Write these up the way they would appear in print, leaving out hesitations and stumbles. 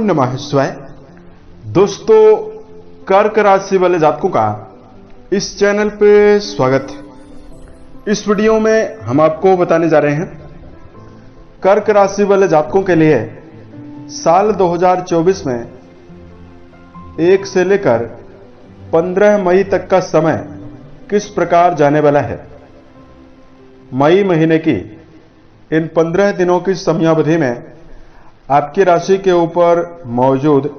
नमः शिवाय। दोस्तों, कर्क राशि वाले जातकों का इस चैनल पे स्वागत है। इस वीडियो में हम आपको बताने जा रहे हैं कर्क राशि वाले जातकों के लिए साल 2024 में 1 से लेकर 15 मई तक का समय किस प्रकार जाने वाला है। मई महीने की इन 15 दिनों की समयावधि में आपकी राशि के ऊपर मौजूद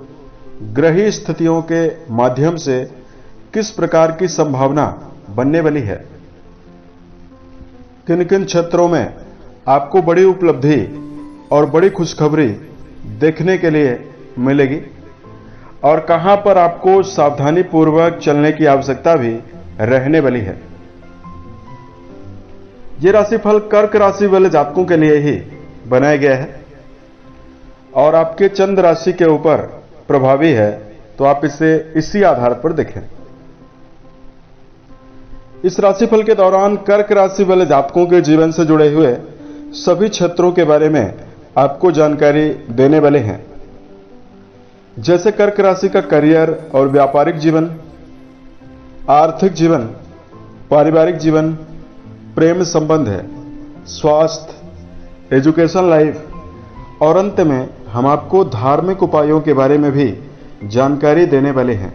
ग्रही स्थितियों के माध्यम से किस प्रकार की संभावना बनने वाली है, किन किन क्षेत्रों में आपको बड़ी उपलब्धि और बड़ी खुशखबरी देखने के लिए मिलेगी और कहां पर आपको सावधानी पूर्वक चलने की आवश्यकता भी रहने वाली है। यह राशिफल कर्क राशि वाले जातकों के लिए ही बनाया गया है और आपके चंद्र राशि के ऊपर प्रभावी है, तो आप इसे इसी आधार पर देखें। इस राशिफल के दौरान कर्क राशि वाले जातकों के जीवन से जुड़े हुए सभी क्षेत्रों के बारे में आपको जानकारी देने वाले हैं, जैसे कर्क राशि का करियर और व्यापारिक जीवन, आर्थिक जीवन, पारिवारिक जीवन, प्रेम संबंध है, स्वास्थ्य, एजुकेशन लाइफ और अंत में हम आपको धार्मिक उपायों के बारे में भी जानकारी देने वाले हैं।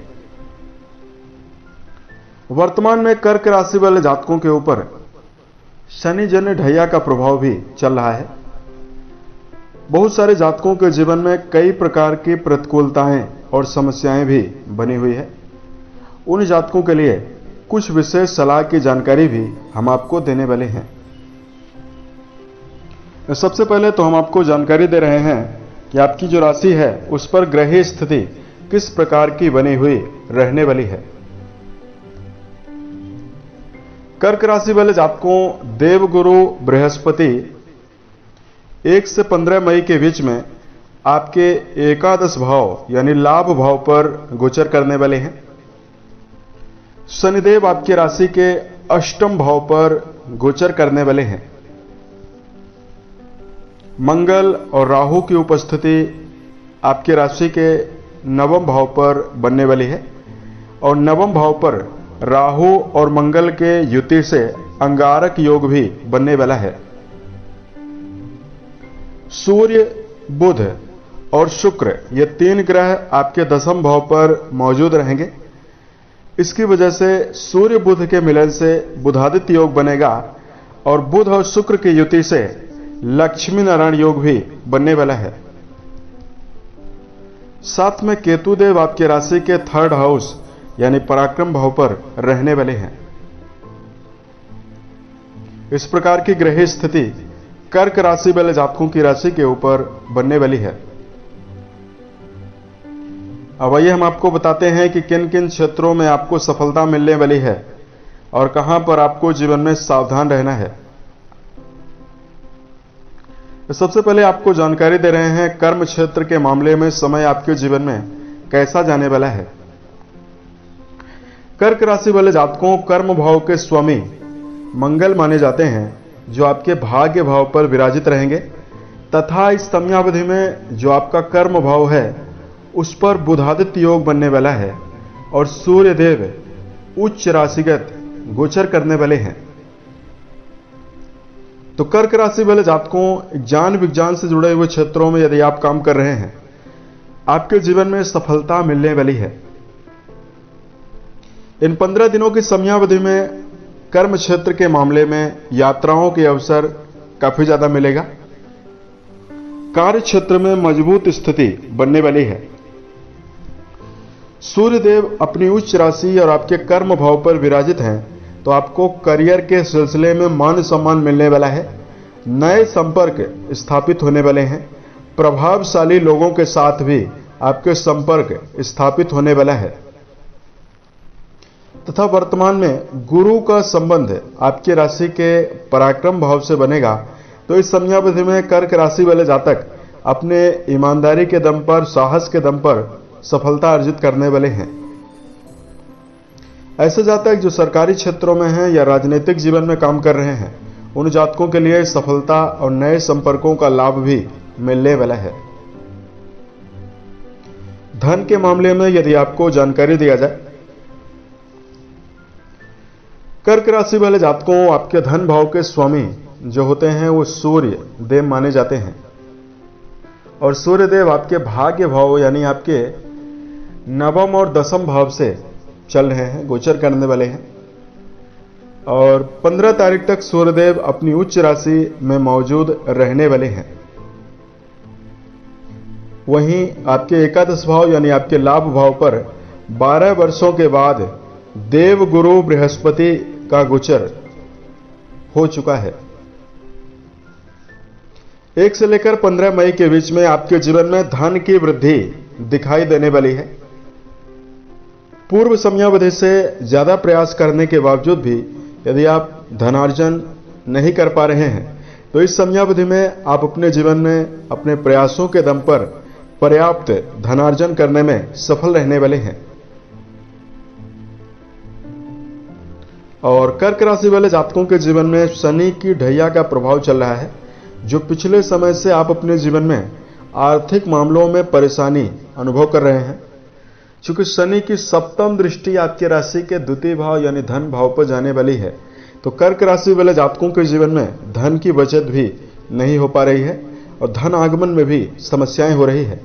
वर्तमान में कर्क राशि वाले जातकों के ऊपर शनि जन्य ढैया का प्रभाव भी चल रहा है। बहुत सारे जातकों के जीवन में कई प्रकार की प्रतिकूलताएं और समस्याएं भी बनी हुई है। उन जातकों के लिए कुछ विशेष सलाह की जानकारी भी हम आपको देने वाले हैं। सबसे पहले तो हम आपको जानकारी दे रहे हैं कि आपकी जो राशि है उस पर ग्रही स्थिति किस प्रकार की बनी हुई रहने वाली है। कर्क राशि वाले जातकों देवगुरु बृहस्पति 1 से 15 मई के बीच में आपके एकादश भाव यानी लाभ भाव पर गोचर करने वाले हैं। शनिदेव आपकी राशि के अष्टम भाव पर गोचर करने वाले हैं। मंगल और राहु की उपस्थिति आपकी राशि के नवम भाव पर बनने वाली है और नवम भाव पर राहु और मंगल के युति से अंगारक योग भी बनने वाला है। सूर्य, बुध और शुक्र ये 3 ग्रह आपके दसम भाव पर मौजूद रहेंगे। इसकी वजह से सूर्य बुध के मिलन से बुधादित्य योग बनेगा और बुध और शुक्र की युति से लक्ष्मी नारायण योग भी बनने वाला है। साथ में केतु देव आपकी राशि के 3rd हाउस यानी पराक्रम भाव पर रहने वाले हैं। इस प्रकार की ग्रह स्थिति कर्क राशि वाले जातकों की राशि के ऊपर बनने वाली है। अब आइए हम आपको बताते हैं कि किन किन क्षेत्रों में आपको सफलता मिलने वाली है और कहां पर आपको जीवन में सावधान रहना है। सबसे पहले आपको जानकारी दे रहे हैं कर्म क्षेत्र के मामले में समय आपके जीवन में कैसा जाने वाला है। कर्क राशि वाले जातकों कर्म भाव के स्वामी मंगल माने जाते हैं, जो आपके भाग्य भाव पर विराजित रहेंगे तथा इस समयावधि में जो आपका कर्म भाव है उस पर बुधादित्य योग बनने वाला है और सूर्य देव उच्च राशिगत गोचर करने वाले हैं। तो कर्क राशि वाले जातकों ज्ञान विज्ञान से जुड़े हुए क्षेत्रों में यदि आप काम कर रहे हैं, आपके जीवन में सफलता मिलने वाली है। इन 15 दिनों की समयावधि में कर्म क्षेत्र के मामले में यात्राओं के अवसर काफी ज्यादा मिलेगा। कार्य क्षेत्र में मजबूत स्थिति बनने वाली है। सूर्यदेव अपनी उच्च राशि और आपके कर्म भाव पर विराजित हैं, तो आपको करियर के सिलसिले में मान सम्मान मिलने वाला है। नए संपर्क स्थापित होने वाले हैं। प्रभावशाली लोगों के साथ भी आपके संपर्क स्थापित होने वाला है तथा वर्तमान में गुरु का संबंध आपकी राशि के पराक्रम भाव से बनेगा। तो इस समयावधि में कर्क राशि वाले जातक अपने ईमानदारी के दम पर, साहस के दम पर सफलता अर्जित करने वाले हैं। ऐसे जातक जो सरकारी क्षेत्रों में हैं या राजनीतिक जीवन में काम कर रहे हैं, उन जातकों के लिए सफलता और नए संपर्कों का लाभ भी मिलने वाला है। धन के मामले में यदि आपको जानकारी दिया जाए, कर्क राशि वाले जातकों, आपके धन भाव के स्वामी जो होते हैं वो सूर्य देव माने जाते हैं। और सूर्य देव आपके भाग्य भाव यानी आपके नवम और दसम भाव से चल रहे हैं, गोचर करने वाले हैं। और 15 तारीख तक सूर्यदेव अपनी उच्च राशि में मौजूद रहने वाले हैं। वहीं आपके एकादश भाव यानी आपके लाभ भाव पर 12 वर्षों के बाद देव गुरु बृहस्पति का गोचर हो चुका है। 1 से लेकर 15 मई के बीच में आपके जीवन में धन की वृद्धि दिखाई देने वाली है। पूर्व समयावधि से ज्यादा प्रयास करने के बावजूद भी यदि आप धनार्जन नहीं कर पा रहे हैं तो इस समयावधि में आप अपने जीवन में अपने प्रयासों के दम पर पर्याप्त धनार्जन करने में सफल रहने वाले हैं। और कर्क राशि वाले जातकों के जीवन में शनि की ढैया का प्रभाव चल रहा है, जो पिछले समय से आप अपने जीवन में आर्थिक मामलों में परेशानी अनुभव कर रहे हैं। चूंकि शनि की सप्तम दृष्टि आपके राशि के द्वितीय भाव यानी धन भाव पर जाने वाली है, तो कर्क राशि वाले जातकों के जीवन में धन की बचत भी नहीं हो पा रही है और धन आगमन में भी समस्याएं हो रही है।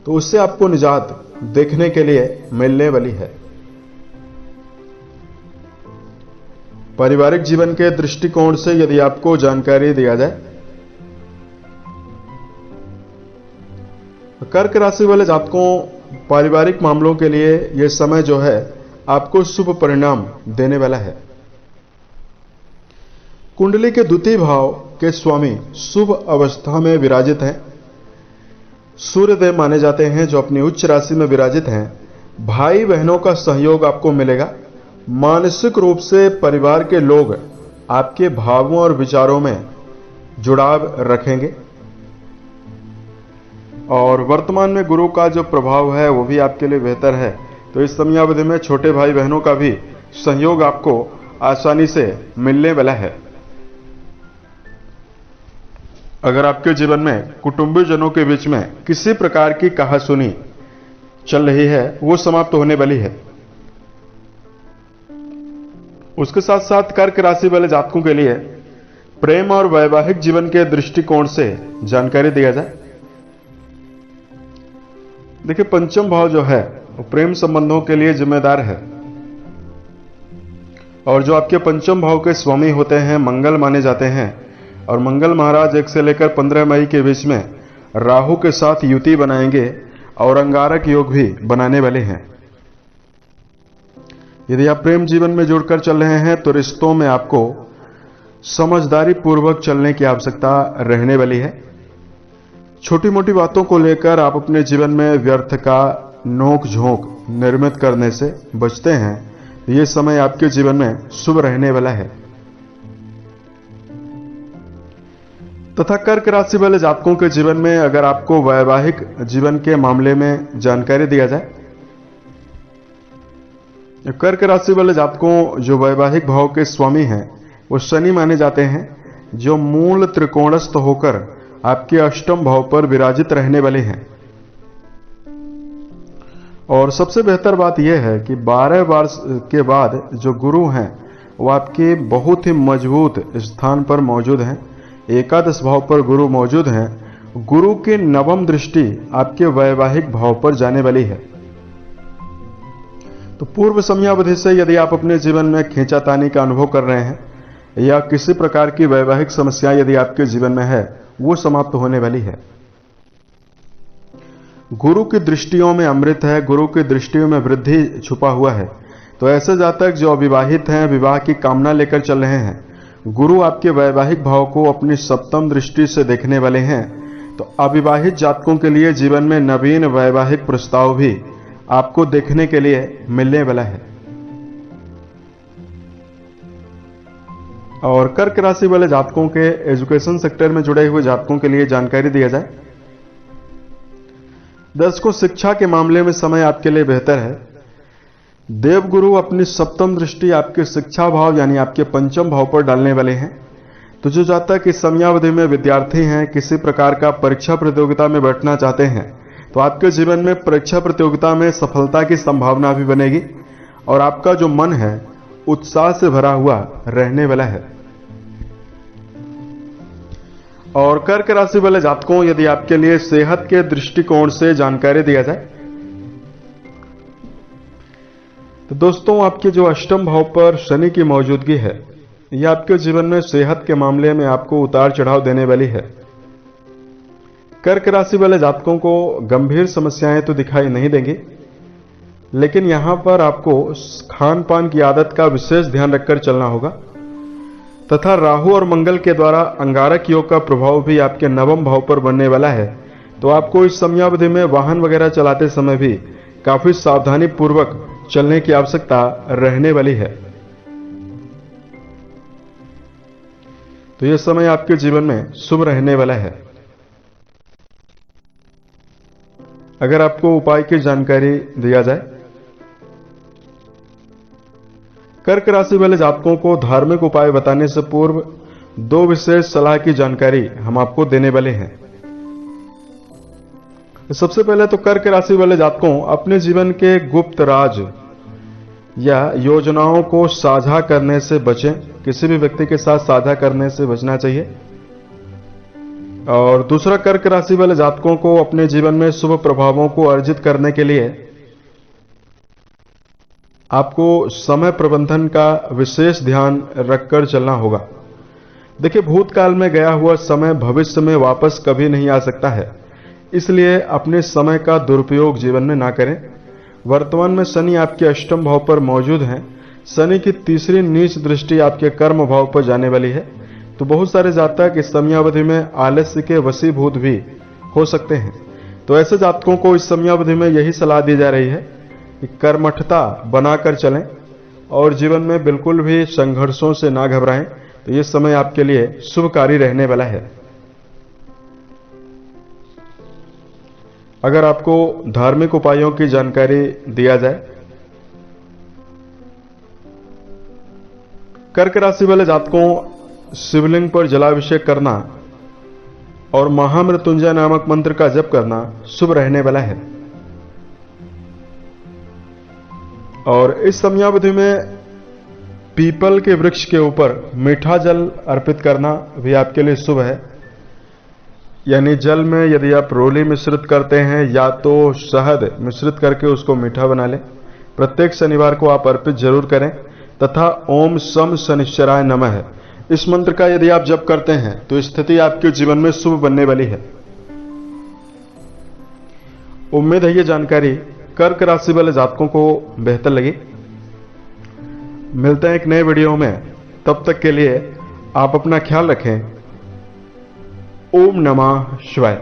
तो उससे आपको निजात देखने के लिए मिलने वाली है। पारिवारिक जीवन के दृष्टिकोण से यदि आपको जानकारी दिया जाए, कर्क राशि वाले जातकों, पारिवारिक मामलों के लिए यह समय जो है आपको शुभ परिणाम देने वाला है। कुंडली के द्वितीय भाव के स्वामी शुभ अवस्था में विराजित हैं। सूर्यदेव माने जाते हैं जो अपनी उच्च राशि में विराजित हैं। भाई बहनों का सहयोग आपको मिलेगा। मानसिक रूप से परिवार के लोग आपके भावों और विचारों में जुड़ाव रखेंगे। और वर्तमान में गुरु का जो प्रभाव है वो भी आपके लिए बेहतर है, तो इस समयावधि में छोटे भाई बहनों का भी सहयोग आपको आसानी से मिलने वाला है। अगर आपके जीवन में कुटुंबी जनों के बीच में किसी प्रकार की कहासुनी चल रही है वो समाप्त होने वाली है। उसके साथ साथ कर्क राशि वाले जातकों के लिए प्रेम और वैवाहिक जीवन के दृष्टिकोण से जानकारी दिया जाए। देखिए, पंचम भाव जो है वो प्रेम संबंधों के लिए जिम्मेदार है और जो आपके पंचम भाव के स्वामी होते हैं मंगल माने जाते हैं। और मंगल महाराज 1 से लेकर 15 मई के बीच में राहु के साथ युति बनाएंगे और अंगारक योग भी बनाने वाले हैं। यदि आप प्रेम जीवन में जुड़कर चल रहे हैं तो रिश्तों में आपको समझदारी पूर्वक चलने की आवश्यकता रहने वाली है। छोटी मोटी बातों को लेकर आप अपने जीवन में व्यर्थ का नोक झोंक निर्मित करने से बचते हैं। ये समय आपके जीवन में शुभ रहने वाला है। तथा कर्क राशि वाले जातकों के जीवन में अगर आपको वैवाहिक जीवन के मामले में जानकारी दिया जाए, कर्क राशि वाले जातकों जो वैवाहिक भाव के स्वामी हैं वो शनि माने जाते हैं, जो मूल त्रिकोणस्थ होकर आपके अष्टम भाव पर विराजित रहने वाले हैं। और सबसे बेहतर बात यह है कि 12 वर्ष के बाद जो गुरु हैं वो आपके बहुत ही मजबूत स्थान पर मौजूद हैं। एकादश भाव पर गुरु मौजूद हैं। गुरु की नवम दृष्टि आपके वैवाहिक भाव पर जाने वाली है। तो पूर्व समयावधि से यदि आप अपने जीवन में खींचातानी का अनुभव कर रहे हैं या किसी प्रकार की वैवाहिक समस्या यदि आपके जीवन में है, वो समाप्त होने वाली है। गुरु की दृष्टियों में अमृत है, गुरु की दृष्टियों में वृद्धि छुपा हुआ है। तो ऐसे जातक जो अविवाहित हैं, विवाह की कामना लेकर चल रहे हैं, गुरु आपके वैवाहिक भाव को अपनी सप्तम दृष्टि से देखने वाले हैं। तो अविवाहित जातकों के लिए जीवन में नवीन वैवाहिक प्रस्ताव भी आपको देखने के लिए मिलने वाला है। और कर्क राशि वाले जातकों के एजुकेशन सेक्टर में जुड़े हुए जातकों के लिए जानकारी दिया जाए। दर्शकों, शिक्षा के मामले में समय आपके लिए बेहतर है। देवगुरु अपनी सप्तम दृष्टि आपके शिक्षा भाव यानी आपके पंचम भाव पर डालने वाले हैं। तो जो जातक इस समयावधि में विद्यार्थी हैं, किसी प्रकार का परीक्षा प्रतियोगिता में बैठना चाहते हैं, तो आपके जीवन में परीक्षा प्रतियोगिता में सफलता की संभावना भी बनेगी और आपका जो मन है उत्साह से भरा हुआ रहने वाला है। और कर्क राशि वाले जातकों, यदि आपके लिए सेहत के दृष्टिकोण से जानकारी दिया जाए तो दोस्तों, आपके जो अष्टम भाव पर शनि की मौजूदगी है, यह आपके जीवन में सेहत के मामले में आपको उतार चढ़ाव देने वाली है। कर्क राशि वाले जातकों को गंभीर समस्याएं तो दिखाई नहीं देंगी, लेकिन यहां पर आपको खान पान की आदत का विशेष ध्यान रखकर चलना होगा तथा राहु और मंगल के द्वारा अंगारक योग का प्रभाव भी आपके नवम भाव पर बनने वाला है। तो आपको इस समयावधि में वाहन वगैरह चलाते समय भी काफी सावधानी पूर्वक चलने की आवश्यकता रहने वाली है। तो यह समय आपके जीवन में शुभ रहने वाला है। अगर आपको उपाय की जानकारी दिया जाए, कर्क राशि वाले जातकों को धार्मिक उपाय बताने से पूर्व दो विशेष सलाह की जानकारी हम आपको देने वाले हैं। सबसे पहले तो कर्क राशि वाले जातकों अपने जीवन के गुप्त राज या योजनाओं को साझा करने से बचें। किसी भी व्यक्ति के साथ साझा करने से बचना चाहिए। और दूसरा, कर्क राशि वाले जातकों को अपने जीवन में शुभ प्रभावों को अर्जित करने के लिए आपको समय प्रबंधन का विशेष ध्यान रखकर चलना होगा। देखिए, भूतकाल में गया हुआ समय भविष्य में वापस कभी नहीं आ सकता है, इसलिए अपने समय का दुरुपयोग जीवन में ना करें। वर्तमान में शनि आपके अष्टम भाव पर मौजूद हैं। शनि की तीसरी नीच दृष्टि आपके कर्म भाव पर जाने वाली है। तो बहुत सारे जातक इस समयावधि में आलस्य के वशीभूत भी हो सकते हैं। तो ऐसे जातकों को इस समयावधि में यही सलाह दी जा रही है कि कर्मठता बनाकर चलें और जीवन में बिल्कुल भी संघर्षों से ना घबराएं। तो ये समय आपके लिए शुभकारी रहने वाला है। अगर आपको धार्मिक उपायों की जानकारी दिया जाए, कर्क राशि वाले जातकों शिवलिंग पर जलाभिषेक करना और महामृत्युंजय नामक मंत्र का जप करना शुभ रहने वाला है। और इस समयावधि में पीपल के वृक्ष के ऊपर मीठा जल अर्पित करना भी आपके लिए शुभ है। यानी जल में यदि आप रोली मिश्रित करते हैं या तो शहद मिश्रित करके उसको मीठा बना लें। प्रत्येक शनिवार को आप अर्पित जरूर करें तथा ओम शम शनिश्चराय नमः इस मंत्र का यदि आप जप करते हैं तो स्थिति आपके जीवन में शुभ बनने वाली है। उम्मीद है ये जानकारी कर्क राशि वाले जातकों को बेहतर लगी। मिलते हैं एक नए वीडियो में, तब तक के लिए आप अपना ख्याल रखें। ओम नमः शिवाय।